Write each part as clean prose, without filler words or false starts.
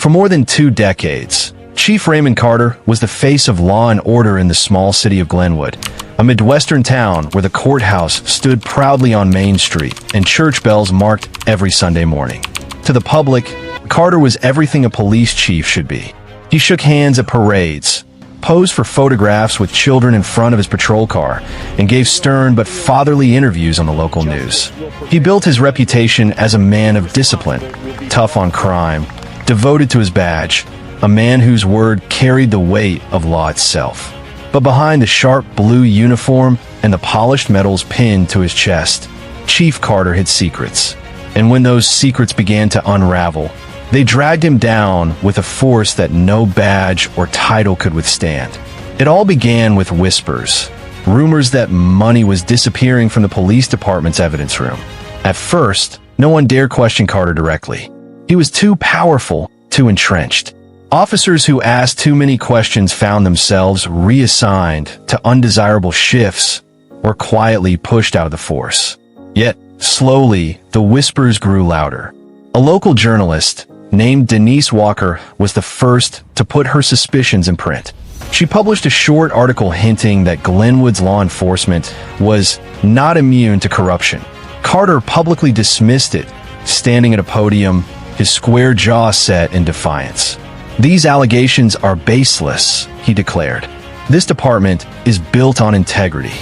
For more than 2 decades, Chief Raymond Carter was the face of law and order in the small city of Glenwood, a Midwestern town where the courthouse stood proudly on Main Street and church bells marked every Sunday morning. To the public, Carter was everything a police chief should be. He shook hands at parades, posed for photographs with children in front of his patrol car, and gave stern but fatherly interviews on the local news. He built his reputation as a man of discipline, tough on crime, devoted to his badge, a man whose word carried the weight of law itself. But behind the sharp blue uniform and the polished medals pinned to his chest, Chief Carter hid secrets. And when those secrets began to unravel, they dragged him down with a force that no badge or title could withstand. It all began with whispers, rumors that money was disappearing from the police department's evidence room. At first, no one dared question Carter directly. He was too powerful, too entrenched. Officers who asked too many questions found themselves reassigned to undesirable shifts or quietly pushed out of the force. Yet, slowly, the whispers grew louder. A local journalist named Denise Walker was the first to put her suspicions in print. She published a short article hinting that Glenwood's law enforcement was not immune to corruption. Carter publicly dismissed it, standing at a podium, his square jaw set in defiance. "These allegations are baseless," he declared. "This department is built on integrity.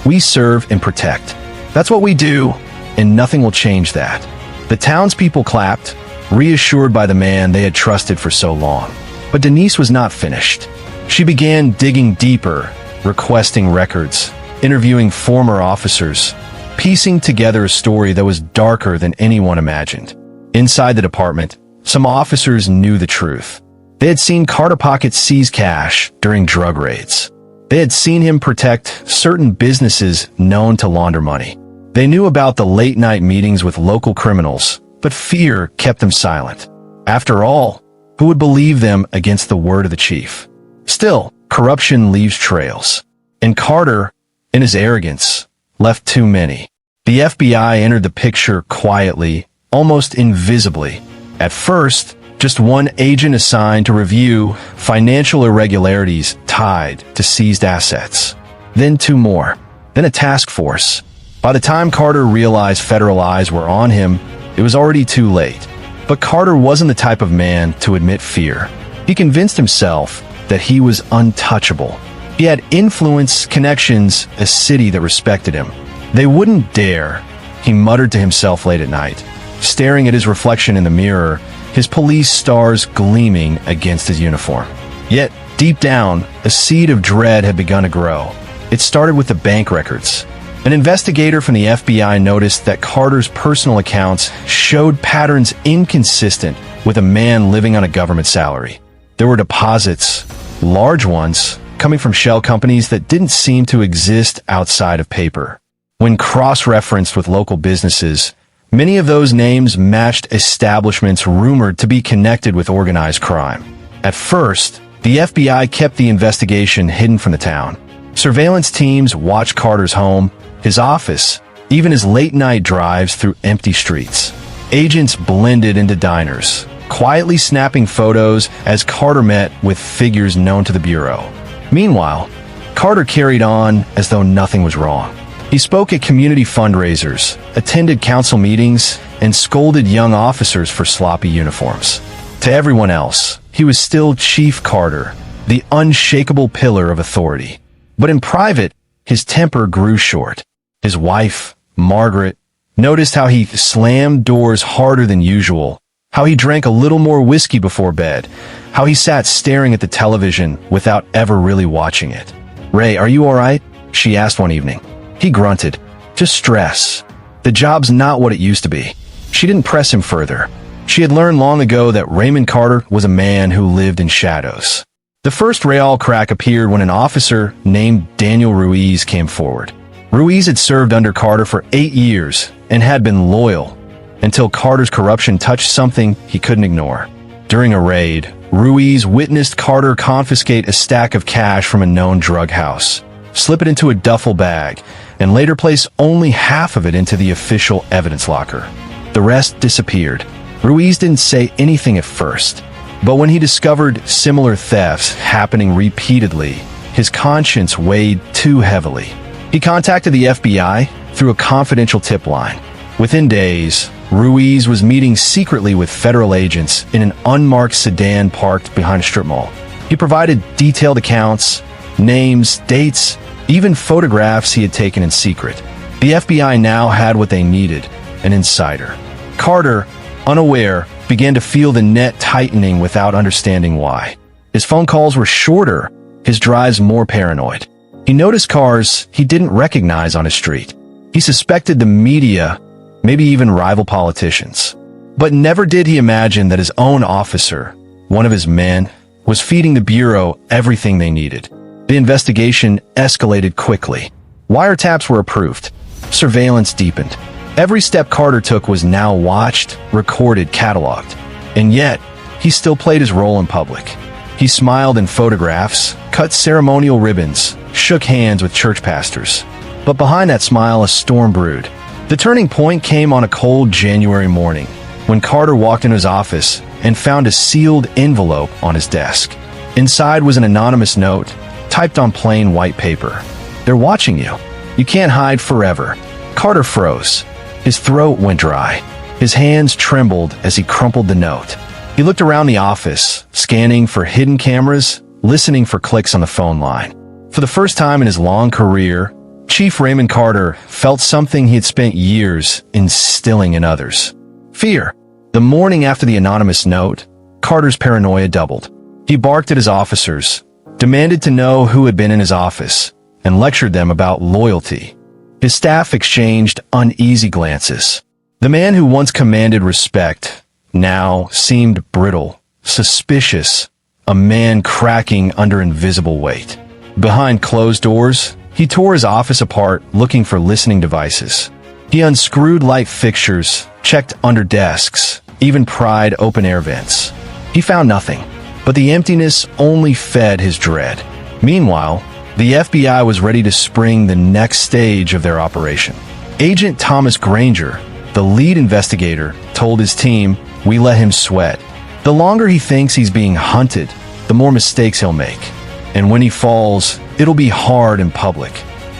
We serve and protect. That's what we do, and nothing will change that." The townspeople clapped, reassured by the man they had trusted for so long. But Denise was not finished. She began digging deeper, requesting records, interviewing former officers, piecing together a story that was darker than anyone imagined. Inside the department, some officers knew the truth. They had seen Carter pockets seize cash during drug raids. They had seen him protect certain businesses known to launder money. They knew about the late-night meetings with local criminals, but fear kept them silent. After all, who would believe them against the word of the chief? Still, corruption leaves trails. And Carter, in his arrogance, left too many. The FBI entered the picture quietly, almost invisibly. At first, just one agent assigned to review financial irregularities tied to seized assets. Then 2 more. Then a task force. By the time Carter realized federal eyes were on him, it was already too late. But Carter wasn't the type of man to admit fear. He convinced himself that he was untouchable. He had influence, connections, a city that respected him. They wouldn't dare, he muttered to himself late at night, staring at his reflection in the mirror, his police stars gleaming against his uniform. Yet, deep down, a seed of dread had begun to grow. It started with the bank records. An investigator from the FBI noticed that Carter's personal accounts showed patterns inconsistent with a man living on a government salary. There were deposits, large ones, coming from shell companies that didn't seem to exist outside of paper. When cross-referenced with local businesses, many of those names matched establishments rumored to be connected with organized crime. At first, the FBI kept the investigation hidden from the town. Surveillance teams watched Carter's home, his office, even his late-night drives through empty streets. Agents blended into diners, quietly snapping photos as Carter met with figures known to the Bureau. Meanwhile, Carter carried on as though nothing was wrong. He spoke at community fundraisers, attended council meetings, and scolded young officers for sloppy uniforms. To everyone else, he was still Chief Carter, the unshakable pillar of authority. But in private, his temper grew short. His wife, Margaret, noticed how he slammed doors harder than usual, how he drank a little more whiskey before bed, how he sat staring at the television without ever really watching it. "Ray, are you all right?" she asked one evening. He grunted. "Just stress. The job's not what it used to be." She didn't press him further. She had learned long ago that Raymond Carter was a man who lived in shadows. The first Real crack appeared when an officer named Daniel Ruiz came forward. Ruiz had served under Carter for 8 years and had been loyal until Carter's corruption touched something he couldn't ignore. During a raid, Ruiz witnessed Carter confiscate a stack of cash from a known drug house, slip it into a duffel bag, and later place only half of it into the official evidence locker. The rest disappeared. Ruiz didn't say anything at first. But when he discovered similar thefts happening repeatedly, his conscience weighed too heavily. He contacted the FBI through a confidential tip line. Within days, Ruiz was meeting secretly with federal agents in an unmarked sedan parked behind a strip mall. He provided detailed accounts, names, dates, even photographs he had taken in secret. The FBI now had what they needed, an insider. Carter, unaware, began to feel the net tightening without understanding why. His phone calls were shorter, his drives more paranoid. He noticed cars he didn't recognize on his street. He suspected the media, maybe even rival politicians. But never did he imagine that his own officer, one of his men, was feeding the Bureau everything they needed. The investigation escalated quickly. Wiretaps were approved. Surveillance deepened. Every step Carter took was now watched, recorded, cataloged. And yet, he still played his role in public. He smiled in photographs, cut ceremonial ribbons, shook hands with church pastors. But behind that smile, a storm brewed. The turning point came on a cold January morning, when Carter walked into his office and found a sealed envelope on his desk. Inside was an anonymous note, typed on plain white paper. "They're watching you. You can't hide forever." Carter froze. His throat went dry. His hands trembled as he crumpled the note. He looked around the office, scanning for hidden cameras, listening for clicks on the phone line. For the first time in his long career, Chief Raymond Carter felt something he had spent years instilling in others. Fear. The morning after the anonymous note, Carter's paranoia doubled. He barked at his officers, demanded to know who had been in his office, and lectured them about loyalty. His staff exchanged uneasy glances. The man who once commanded respect now seemed brittle, suspicious, a man cracking under invisible weight. Behind closed doors, he tore his office apart looking for listening devices. He unscrewed light fixtures, checked under desks, even pried open-air vents. He found nothing, but the emptiness only fed his dread. Meanwhile, the FBI was ready to spring the next stage of their operation. Agent Thomas Granger, the lead investigator, told his team, "We let him sweat. The longer he thinks he's being hunted, the more mistakes he'll make. And when he falls, it'll be hard in public."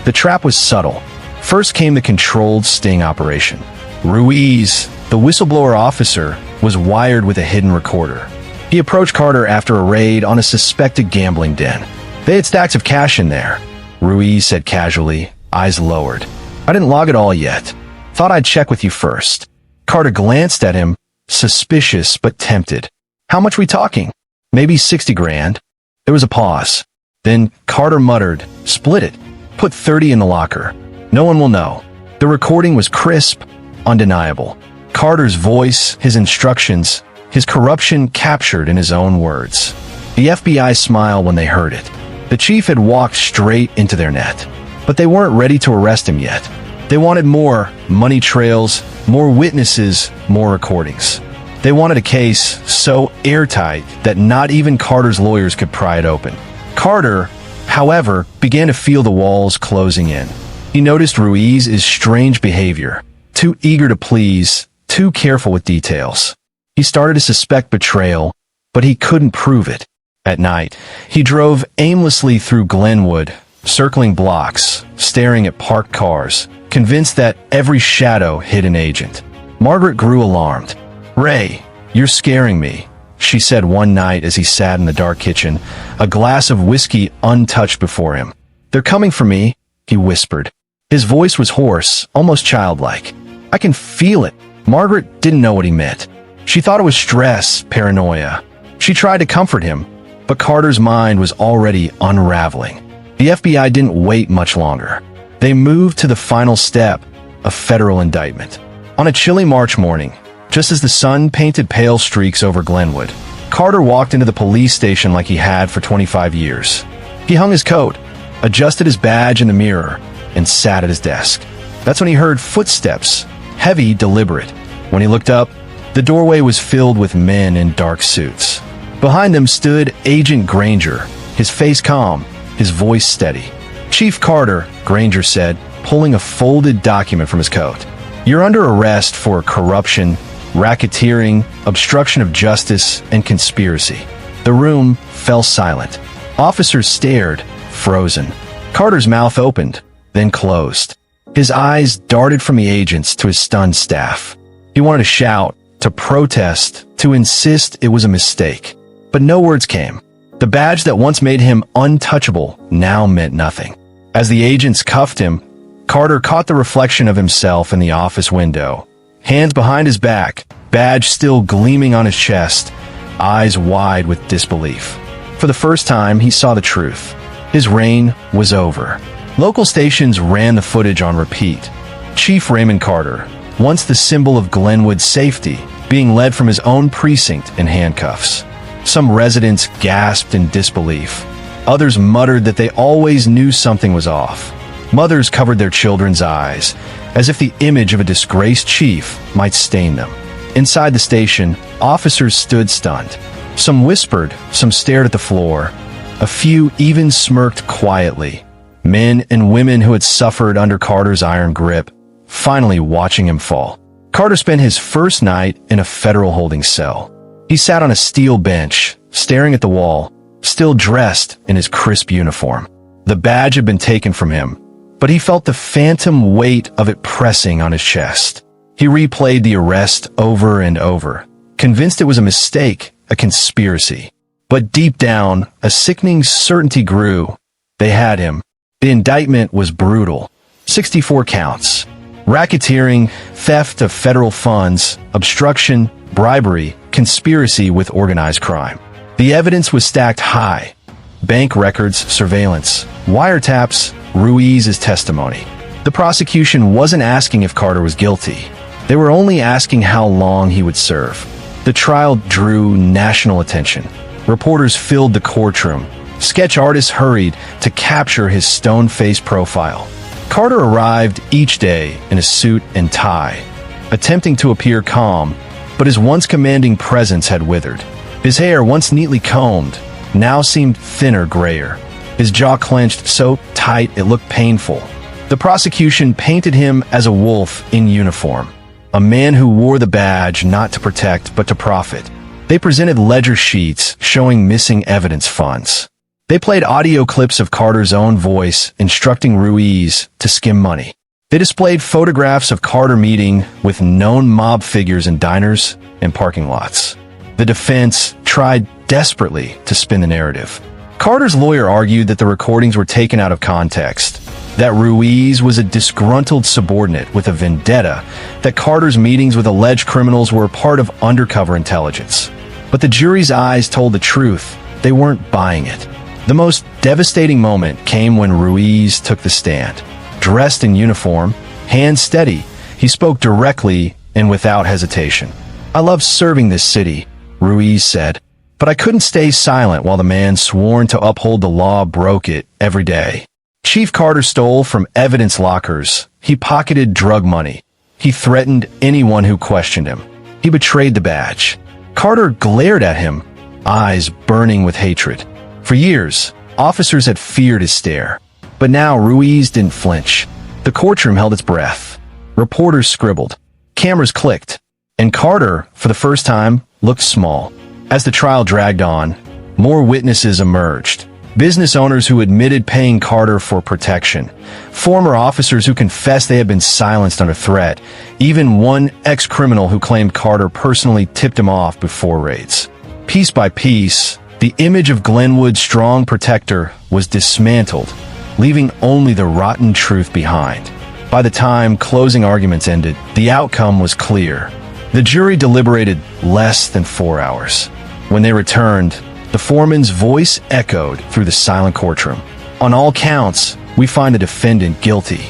The trap was subtle. First came the controlled sting operation. Ruiz, the whistleblower officer, was wired with a hidden recorder. He approached Carter after a raid on a suspected gambling den. "They had stacks of cash in there," Ruiz said casually, eyes lowered. "I didn't log it all yet. Thought I'd check with you first." Carter glanced at him, suspicious but tempted. "How much we talking? Maybe 60 grand? There was a pause. Then Carter muttered, "Split it. Put 30 in the locker. No one will know." The recording was crisp, undeniable. Carter's voice, his instructions, his corruption captured in his own words. The FBI smiled when they heard it. The chief had walked straight into their net. But they weren't ready to arrest him yet. They wanted more money trails, more witnesses, more recordings. They wanted a case so airtight that not even Carter's lawyers could pry it open. Carter, however, began to feel the walls closing in. He noticed Ruiz's strange behavior, too eager to please, too careful with details. He started to suspect betrayal, but he couldn't prove it. At night, he drove aimlessly through Glenwood, circling blocks, staring at parked cars, convinced that every shadow hid an agent. Margaret grew alarmed. "Ray, you're scaring me," she said one night as he sat in the dark kitchen, a glass of whiskey untouched before him. "They're coming for me," he whispered. His voice was hoarse, almost childlike. "I can feel it." Margaret didn't know what he meant. She thought it was stress, paranoia. She tried to comfort him, but Carter's mind was already unraveling. The FBI didn't wait much longer. They moved to the final step, a federal indictment. On a chilly March morning, just as the sun painted pale streaks over Glenwood, Carter walked into the police station like he had for 25 years. He hung his coat, adjusted his badge in the mirror, and sat at his desk. That's when he heard footsteps, heavy, deliberate. When he looked up, the doorway was filled with men in dark suits. Behind them stood Agent Granger, his face calm, his voice steady. "Chief Carter," Granger said, pulling a folded document from his coat. "You're under arrest for corruption racketeering, obstruction of justice, and conspiracy. The room fell silent. Officers stared, frozen. Carter's mouth opened, then closed. His eyes darted from the agents to his stunned staff. He wanted to shout, to protest, to insist it was a mistake. But no words came. The badge that once made him untouchable now meant nothing. As the agents cuffed him, Carter caught the reflection of himself in the office window. Hands behind his back, badge still gleaming on his chest, eyes wide with disbelief. For the first time, he saw the truth. His reign was over. Local stations ran the footage on repeat. Chief Raymond Carter, once the symbol of Glenwood's safety, being led from his own precinct in handcuffs. Some residents gasped in disbelief. Others muttered that they always knew something was off. Mothers covered their children's eyes, as if the image of a disgraced chief might stain them. Inside the station, officers stood stunned. Some whispered, some stared at the floor. A few even smirked quietly. Men and women who had suffered under Carter's iron grip, finally watching him fall. Carter spent his first night in a federal holding cell. He sat on a steel bench, staring at the wall, still dressed in his crisp uniform. The badge had been taken from him, but he felt the phantom weight of it pressing on his chest. He replayed the arrest over and over, convinced it was a mistake, a conspiracy. But deep down, a sickening certainty grew. They had him. The indictment was brutal. 64 counts. Racketeering, theft of federal funds, obstruction, bribery, conspiracy with organized crime. The evidence was stacked high. Bank records, surveillance, wiretaps, Ruiz's testimony. The prosecution wasn't asking if Carter was guilty. They were only asking how long he would serve. The trial drew national attention. Reporters filled the courtroom. Sketch artists hurried to capture his stone-faced profile. Carter arrived each day in a suit and tie, attempting to appear calm, but his once commanding presence had withered. His hair, once neatly combed, now seemed thinner, grayer. His jaw clenched so tight it looked painful. The prosecution painted him as a wolf in uniform, a man who wore the badge not to protect but to profit. They presented ledger sheets showing missing evidence funds. They played audio clips of Carter's own voice instructing Ruiz to skim money. They displayed photographs of Carter meeting with known mob figures in diners and parking lots. The defense tried desperately to spin the narrative. Carter's lawyer argued that the recordings were taken out of context, that Ruiz was a disgruntled subordinate with a vendetta, that Carter's meetings with alleged criminals were part of undercover intelligence. But the jury's eyes told the truth. They weren't buying it. The most devastating moment came when Ruiz took the stand. Dressed in uniform, hands steady, he spoke directly and without hesitation. "I love serving this city," Ruiz said, "but I couldn't stay silent while the man sworn to uphold the law broke it every day." Chief Carter stole from evidence lockers. He pocketed drug money. He threatened anyone who questioned him. He betrayed the badge. Carter glared at him, eyes burning with hatred. For years, officers had feared his stare. But now Ruiz didn't flinch. The courtroom held its breath. Reporters scribbled. Cameras clicked. And Carter, for the first time, looked small. As the trial dragged on, more witnesses emerged. Business owners who admitted paying Carter for protection. Former officers who confessed they had been silenced under threat. Even one ex-criminal who claimed Carter personally tipped him off before raids. Piece by piece, the image of Glenwood's strong protector was dismantled, leaving only the rotten truth behind. By the time closing arguments ended, the outcome was clear. The jury deliberated less than 4 hours. When they returned, the foreman's voice echoed through the silent courtroom. "On all counts, we find the defendant guilty."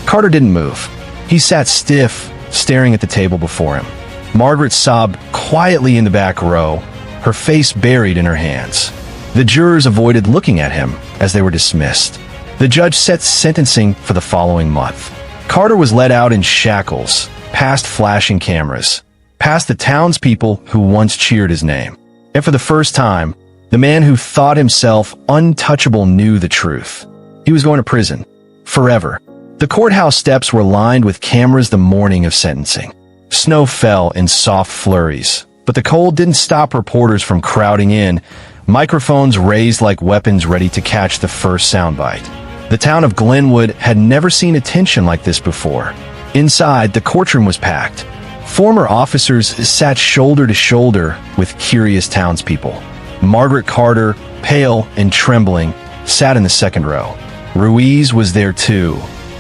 Carter didn't move. He sat stiff, staring at the table before him. Margaret sobbed quietly in the back row, her face buried in her hands. The jurors avoided looking at him as they were dismissed. The judge set sentencing for the following month. Carter was led out in shackles, past flashing cameras, past the townspeople who once cheered his name. And for the first time, the man who thought himself untouchable knew the truth. He was going to prison. Forever. The courthouse steps were lined with cameras the morning of sentencing. Snow fell in soft flurries, but the cold didn't stop reporters from crowding in, microphones raised like weapons ready to catch the first soundbite. The town of Glenwood had never seen attention like this before. Inside, the courtroom was packed. Former officers sat shoulder to shoulder with curious townspeople. Margaret Carter, pale and trembling, sat in the second row. Ruiz was there too,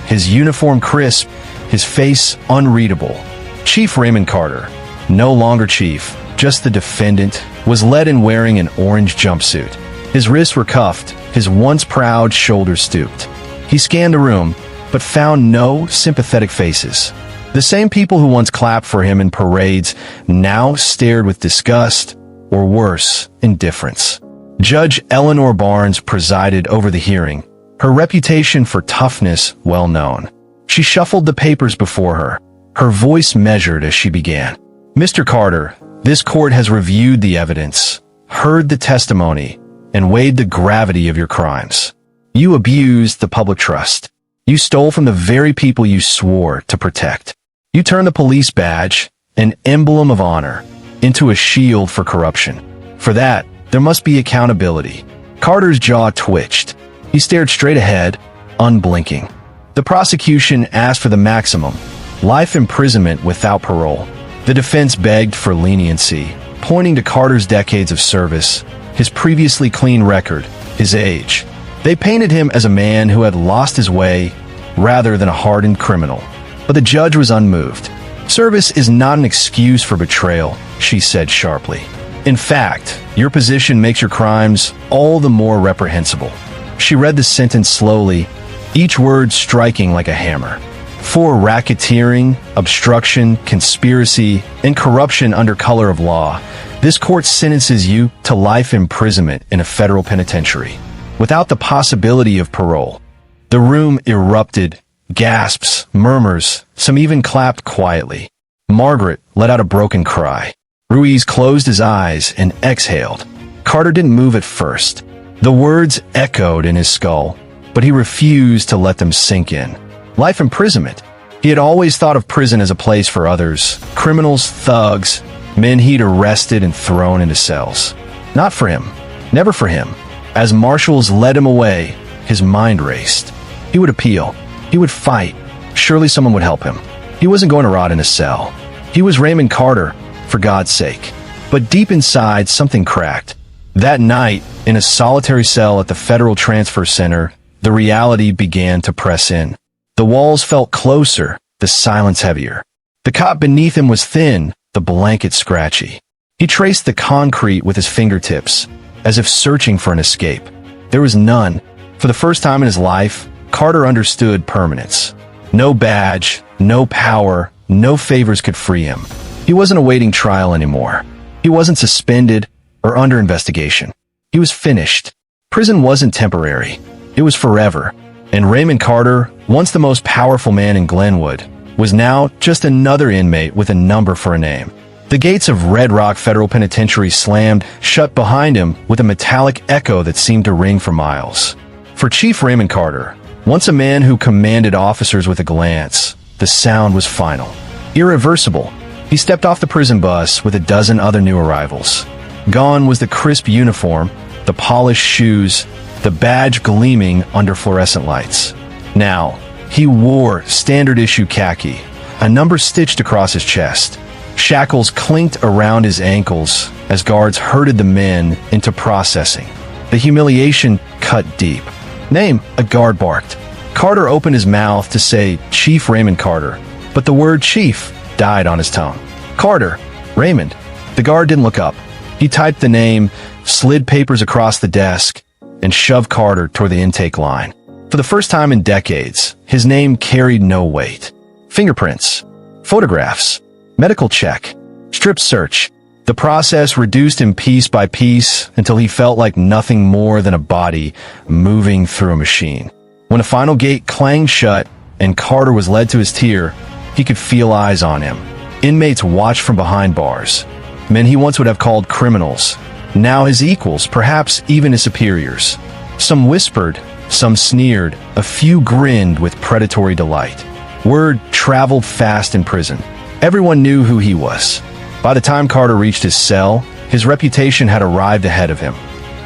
his uniform crisp, his face unreadable. Chief Raymond Carter, no longer chief, just the defendant, was led in wearing an orange jumpsuit. His wrists were cuffed, his once proud shoulders stooped. He scanned the room, but found no sympathetic faces. The same people who once clapped for him in parades now stared with disgust, or worse, indifference. Judge Eleanor Barnes presided over the hearing, her reputation for toughness well known. She shuffled the papers before her, her voice measured as she began. Mr. Carter, this court has reviewed the evidence, heard the testimony, and weighed the gravity of your crimes. You abused the public trust. You stole from the very people you swore to protect. You turned the police badge, an emblem of honor, into a shield for corruption. For that, there must be accountability. Carter's jaw twitched. He stared straight ahead, unblinking. The prosecution asked for the maximum, life imprisonment without parole. The defense begged for leniency, pointing to Carter's decades of service, his previously clean record, his age. They painted him as a man who had lost his way rather than a hardened criminal. But the judge was unmoved. Service is not an excuse for betrayal, she said sharply. In fact, your position makes your crimes all the more reprehensible. She read the sentence slowly, each word striking like a hammer. For racketeering, obstruction, conspiracy, and corruption under color of law, this court sentences you to life imprisonment in a federal penitentiary, without the possibility of parole. The room erupted, gasps, murmurs, some even clapped quietly. Margaret let out a broken cry. Ruiz closed his eyes and exhaled. Carter didn't move at first. The words echoed in his skull, but he refused to let them sink in. Life imprisonment. He had always thought of prison as a place for others, criminals, thugs, men he'd arrested and thrown into cells. Not for him. Never for him. As marshals led him away, his mind raced. He would appeal. He would fight. Surely someone would help him. He wasn't going to rot in a cell. He was Raymond Carter, for God's sake. But deep inside, something cracked. That night, in a solitary cell at the Federal Transfer Center, the reality began to press in. The walls felt closer, the silence heavier. The cot beneath him was thin, the blanket scratchy. He traced the concrete with his fingertips, as if searching for an escape. There was none. For the first time in his life, Carter understood permanence. No badge, no power, no favors could free him. He wasn't awaiting trial anymore. He wasn't suspended or under investigation. He was finished. Prison wasn't temporary. It was forever. And Raymond Carter, once the most powerful man in Glenwood, was now just another inmate with a number for a name. The gates of Red Rock Federal Penitentiary slammed shut behind him with a metallic echo that seemed to ring for miles. For Chief Raymond Carter, once a man who commanded officers with a glance, the sound was final. Irreversible. He stepped off the prison bus with a dozen other new arrivals. Gone was the crisp uniform, the polished shoes, the badge gleaming under fluorescent lights. Now, he wore standard-issue khaki, a number stitched across his chest. Shackles clinked around his ankles as guards herded the men into processing. The humiliation cut deep. Name, a guard barked. Carter opened his mouth to say Chief Raymond Carter, but the word chief died on his tongue. Carter, Raymond. The guard didn't look up. He typed the name, slid papers across the desk, and shoved Carter toward the intake line. For the first time in decades, his name carried no weight. Fingerprints, photographs, medical check, strip search. The process reduced him piece by piece until he felt like nothing more than a body moving through a machine. When a final gate clanged shut and Carter was led to his tier, he could feel eyes on him. Inmates watched from behind bars. Men he once would have called criminals, now his equals, perhaps even his superiors. Some whispered, some sneered, a few grinned with predatory delight. Word traveled fast in prison. Everyone knew who he was. By the time Carter reached his cell, his reputation had arrived ahead of him.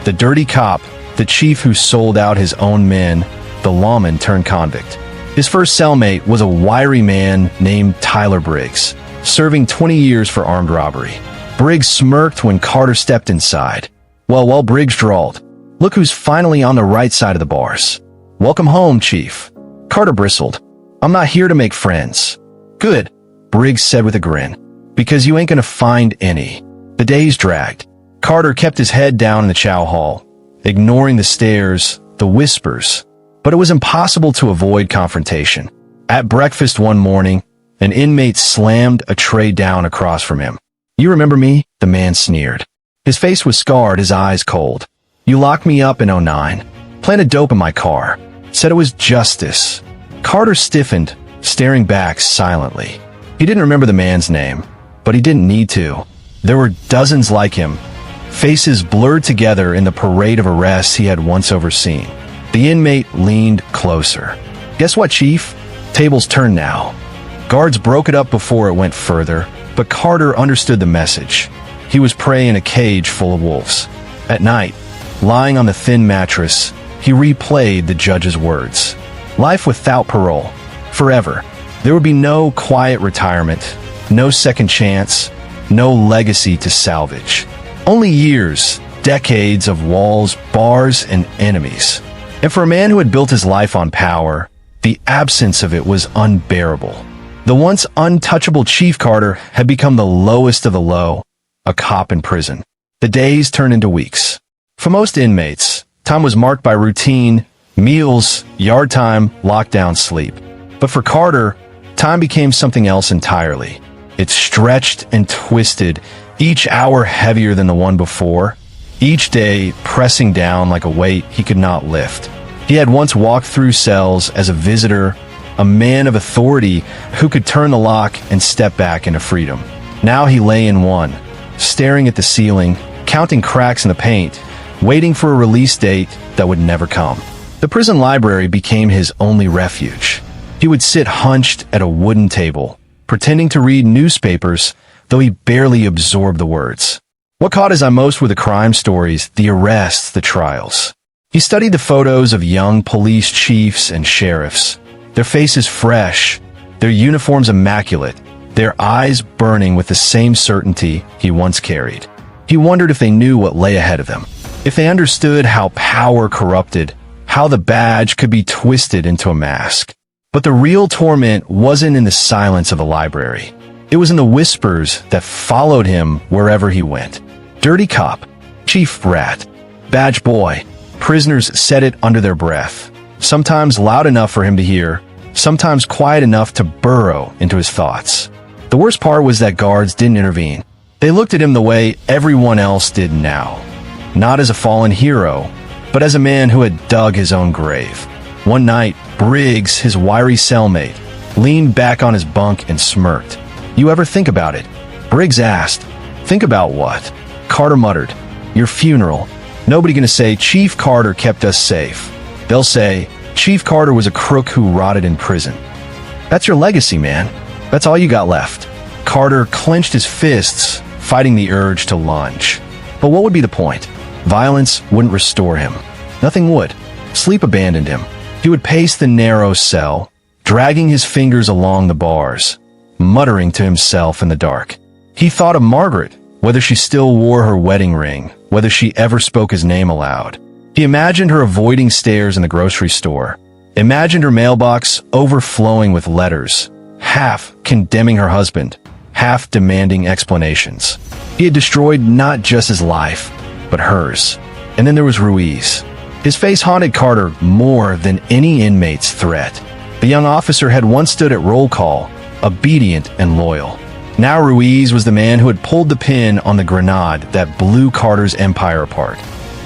The dirty cop, the chief who sold out his own men, the lawman turned convict. His first cellmate was a wiry man named Tyler Briggs, serving 20 years for armed robbery. Briggs smirked when Carter stepped inside. Well, Briggs drawled, "Look who's finally on the right side of the bars." "Welcome home, Chief." Carter bristled. "I'm not here to make friends." "Good," Briggs said with a grin, "because you ain't gonna find any." The days dragged. Carter kept his head down in the chow hall, ignoring the stares, the whispers, but it was impossible to avoid confrontation. At breakfast one morning, an inmate slammed a tray down across from him. "You remember me?" the man sneered. His face was scarred, his eyes cold. "You locked me up in '09, planted dope in my car, said it was justice." Carter stiffened, staring back silently. He didn't remember the man's name, but he didn't need to. There were dozens like him, faces blurred together in the parade of arrests he had once overseen. The inmate leaned closer. "Guess what, Chief? Tables turn now." Guards broke it up before it went further, but Carter understood the message. He was prey in a cage full of wolves. At night, lying on the thin mattress, he replayed the judge's words. Life without parole. Forever. There would be no quiet retirement, no second chance, no legacy to salvage. Only years, decades of walls, bars, and enemies. And for a man who had built his life on power, the absence of it was unbearable. The once untouchable Chief Carter had become the lowest of the low, a cop in prison. The days turned into weeks. For most inmates, time was marked by routine, meals, yard time, lockdown, sleep. But for Carter, time became something else entirely. It stretched and twisted, each hour heavier than the one before, each day pressing down like a weight he could not lift. He had once walked through cells as a visitor, a man of authority who could turn the lock and step back into freedom. Now he lay in one, staring at the ceiling, counting cracks in the paint, waiting for a release date that would never come. The prison library became his only refuge. He would sit hunched at a wooden table, pretending to read newspapers, though he barely absorbed the words. What caught his eye most were the crime stories, the arrests, the trials. He studied the photos of young police chiefs and sheriffs, their faces fresh, their uniforms immaculate, their eyes burning with the same certainty he once carried. He wondered if they knew what lay ahead of them, if they understood how power corrupted, how the badge could be twisted into a mask. But the real torment wasn't in the silence of the library. It was in the whispers that followed him wherever he went. Dirty cop, chief rat, badge boy. Prisoners said it under their breath, sometimes loud enough for him to hear, sometimes quiet enough to burrow into his thoughts. The worst part was that guards didn't intervene. They looked at him the way everyone else did now. Not as a fallen hero, but as a man who had dug his own grave. One night, Briggs, his wiry cellmate, leaned back on his bunk and smirked. "You ever think about it?" Briggs asked. "Think about what?" Carter muttered. "Your funeral. Nobody gonna say Chief Carter kept us safe. They'll say Chief Carter was a crook who rotted in prison. That's your legacy, man. That's all you got left." Carter clenched his fists, fighting the urge to lunge. But what would be the point? Violence wouldn't restore him. Nothing would. Sleep abandoned him. He would pace the narrow cell, dragging his fingers along the bars, muttering to himself in the dark. He thought of Margaret, whether she still wore her wedding ring, whether she ever spoke his name aloud. He imagined her avoiding stares in the grocery store, imagined her mailbox overflowing with letters, half condemning her husband, half demanding explanations. He had destroyed not just his life, but hers. And then there was Ruiz. His face haunted Carter more than any inmate's threat. The young officer had once stood at roll call, obedient and loyal. Now Ruiz was the man who had pulled the pin on the grenade that blew Carter's empire apart.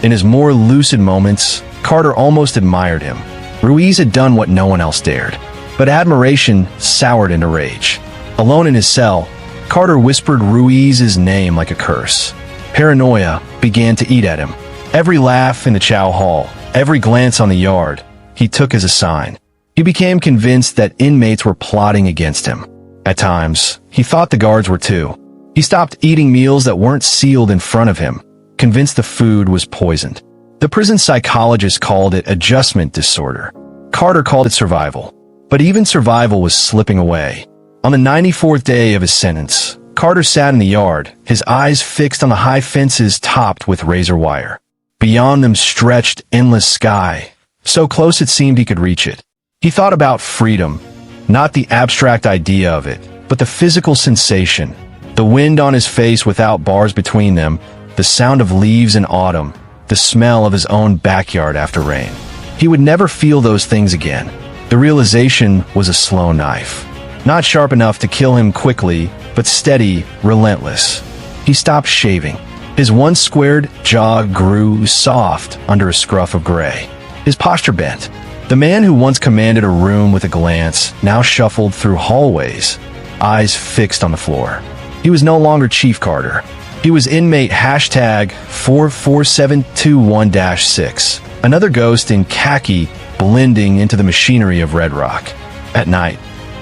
In his more lucid moments, Carter almost admired him. Ruiz had done what no one else dared. But admiration soured into rage. Alone in his cell, Carter whispered Ruiz's name like a curse. Paranoia began to eat at him. Every laugh in the chow hall, every glance on the yard, he took as a sign. He became convinced that inmates were plotting against him. At times, he thought the guards were too. He stopped eating meals that weren't sealed in front of him, convinced the food was poisoned. The prison psychologist called it adjustment disorder. Carter called it survival. But even survival was slipping away. On the 94th day of his sentence, Carter sat in the yard, his eyes fixed on the high fences topped with razor wire. Beyond them stretched endless sky, so close it seemed he could reach it. He thought about freedom, not the abstract idea of it, but the physical sensation. The wind on his face without bars between them, the sound of leaves in autumn, the smell of his own backyard after rain. He would never feel those things again. The realization was a slow knife. Not sharp enough to kill him quickly, but steady, relentless. He stopped shaving. His once squared jaw grew soft under a scruff of gray. His posture bent. The man who once commanded a room with a glance now shuffled through hallways, eyes fixed on the floor. He was no longer Chief Carter. He was inmate hashtag 44721-6, another ghost in khaki blending into the machinery of Red Rock. At night,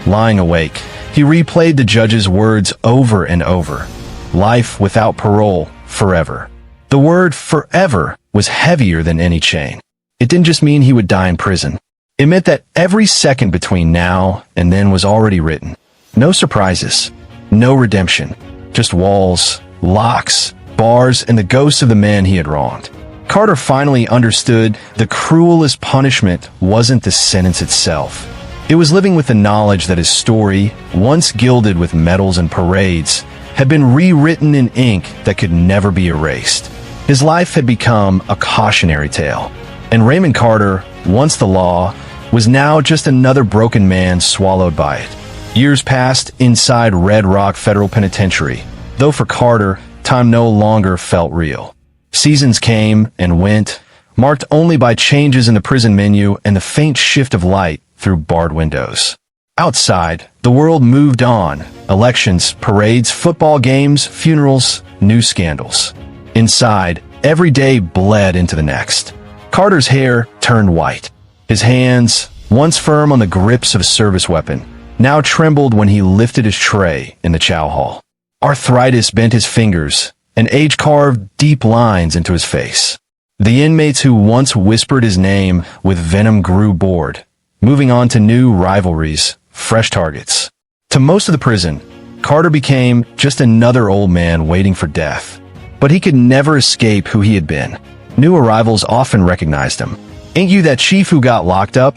lying awake, he replayed the judge's words over and over. Life without parole, forever. The word forever was heavier than any chain. It didn't just mean he would die in prison. It meant that every second between now and then was already written. No surprises, no redemption, just walls, locks, bars, and the ghosts of the men he had wronged. Carter finally understood the cruelest punishment wasn't the sentence itself. It was living with the knowledge that his story, once gilded with medals and parades, had been rewritten in ink that could never be erased. His life had become a cautionary tale, and Raymond Carter, once the law, was now just another broken man swallowed by it. Years passed inside Red Rock Federal Penitentiary, though for Carter, time no longer felt real. Seasons came and went, marked only by changes in the prison menu and the faint shift of light through barred windows. Outside, the world moved on. Elections, parades, football games, funerals, new scandals. Inside, every day bled into the next. Carter's hair turned white. His hands, once firm on the grips of a service weapon, now trembled when he lifted his tray in the chow hall. Arthritis bent his fingers, and age carved deep lines into his face. The inmates who once whispered his name with venom grew bored, moving on to new rivalries, fresh targets. To most of the prison, Carter became just another old man waiting for death. But he could never escape who he had been. New arrivals often recognized him. "Ain't you that chief who got locked up?"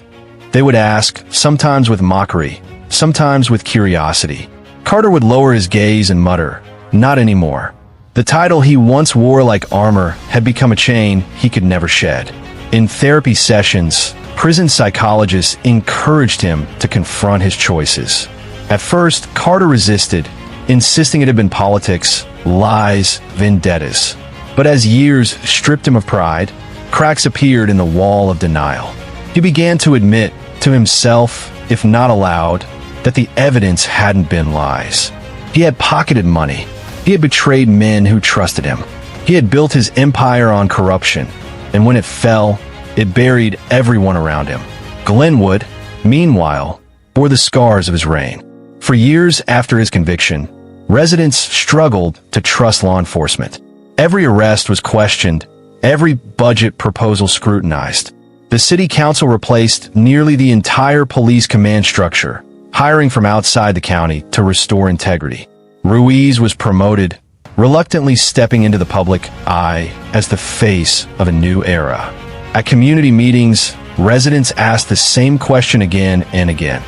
They would ask, sometimes with mockery, sometimes with curiosity. Carter would lower his gaze and mutter, "Not anymore." The title he once wore like armor had become a chain he could never shed. In therapy sessions, prison psychologists encouraged him to confront his choices. At first, Carter resisted, insisting it had been politics, lies, vendettas. But as years stripped him of pride, cracks appeared in the wall of denial. He began to admit to himself, if not aloud, that the evidence hadn't been lies. He had pocketed money. He had betrayed men who trusted him. He had built his empire on corruption, and when it fell, it buried everyone around him. Glenwood, meanwhile, bore the scars of his reign. For years after his conviction, residents struggled to trust law enforcement. Every arrest was questioned, every budget proposal scrutinized. The city council replaced nearly the entire police command structure, hiring from outside the county to restore integrity. Ruiz was promoted, reluctantly stepping into the public eye as the face of a new era. At community meetings, residents asked the same question again and again.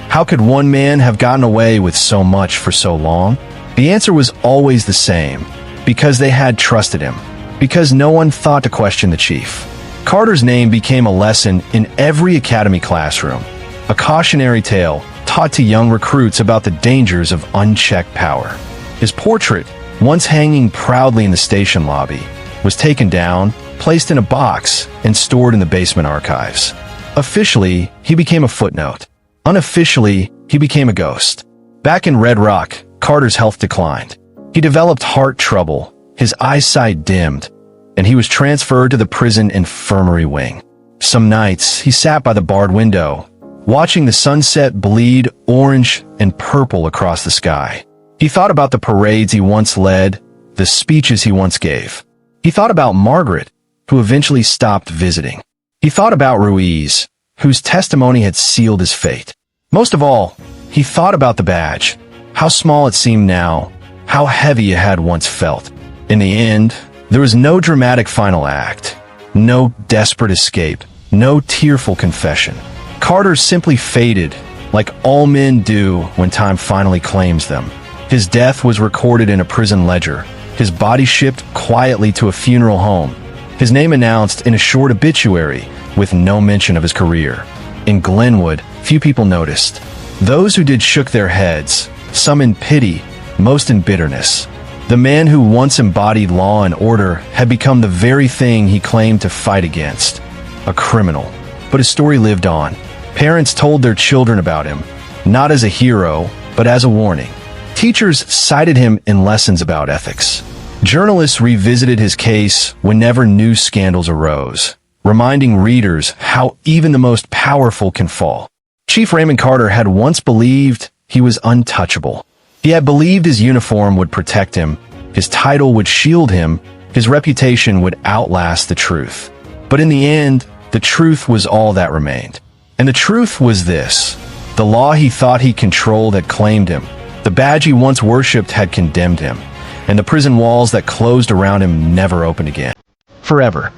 How could one man have gotten away with so much for so long? The answer was always the same. Because they had trusted him. Because no one thought to question the chief. Carter's name became a lesson in every academy classroom. A cautionary tale taught to young recruits about the dangers of unchecked power. His portrait, once hanging proudly in the station lobby, was taken down, placed in a box, and stored in the basement archives. Officially, he became a footnote. Unofficially, he became a ghost. Back in Red Rock, Carter's health declined. He developed heart trouble, his eyesight dimmed, and he was transferred to the prison infirmary wing. Some nights, he sat by the barred window, watching the sunset bleed orange and purple across the sky. He thought about the parades he once led, the speeches he once gave. He thought about Margaret, who eventually stopped visiting. He thought about Ruiz, whose testimony had sealed his fate. Most of all, he thought about the badge, how small it seemed now, how heavy it had once felt. In the end, there was no dramatic final act, no desperate escape, no tearful confession. Carter simply faded, like all men do when time finally claims them. His death was recorded in a prison ledger, his body shipped quietly to a funeral home, his name announced in a short obituary with no mention of his career. In Glenwood, few people noticed. Those who did shook their heads, some in pity, most in bitterness. The man who once embodied law and order had become the very thing he claimed to fight against, a criminal. But his story lived on. Parents told their children about him, not as a hero, but as a warning. Teachers cited him in lessons about ethics. Journalists revisited his case whenever new scandals arose, reminding readers how even the most powerful can fall. Chief Raymond Carter had once believed he was untouchable. He had believed his uniform would protect him, his title would shield him, his reputation would outlast the truth. But in the end, the truth was all that remained. And the truth was this: the law he thought he controlled had claimed him, the badge he once worshipped had condemned him, and the prison walls that closed around him never opened again. Forever.